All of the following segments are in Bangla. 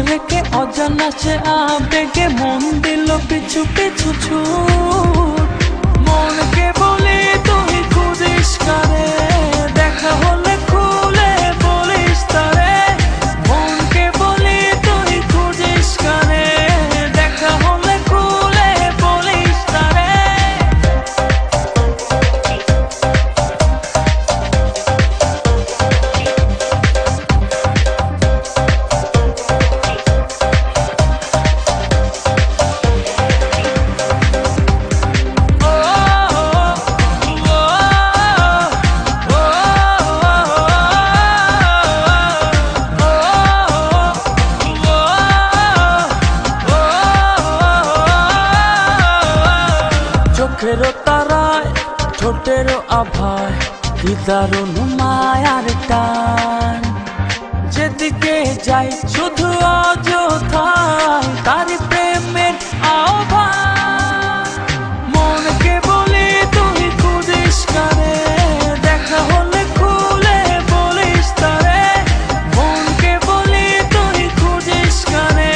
রেখে অজানা সে আবেগে মন দিল পিছু পিছু ছুট। মনকে বলি তুই খুঁজিস কারে, দেখা হলে খুলে বলিস তারে। মনকে বলি তুই খুঁজিস কারে, দেখা হলে খুলে বলিস তারে। চোখেরও তারায় ঠোঁটেরও আভায় কি দারুণ মায়ার টান। যেদিকে যাই শুধু অযথায় তারি প্রেমের আহ্বান। মনকে বলি তুই খুঁজিস কারে, দেখা হলে খুলে বলিস তারে। মনকে বলি তুই খুঁজিস কারে,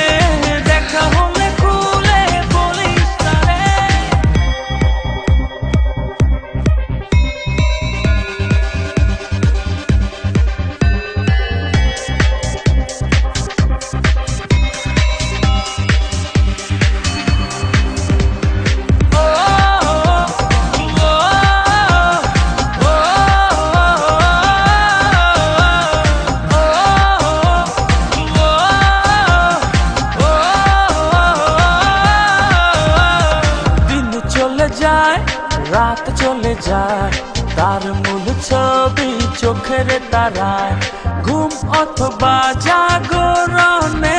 দেখা হলে খুলে বলিস তারে। রাত চলে যায় তার মূল ছবি চোখের তারায়। ঘুম অথবা জাগরণে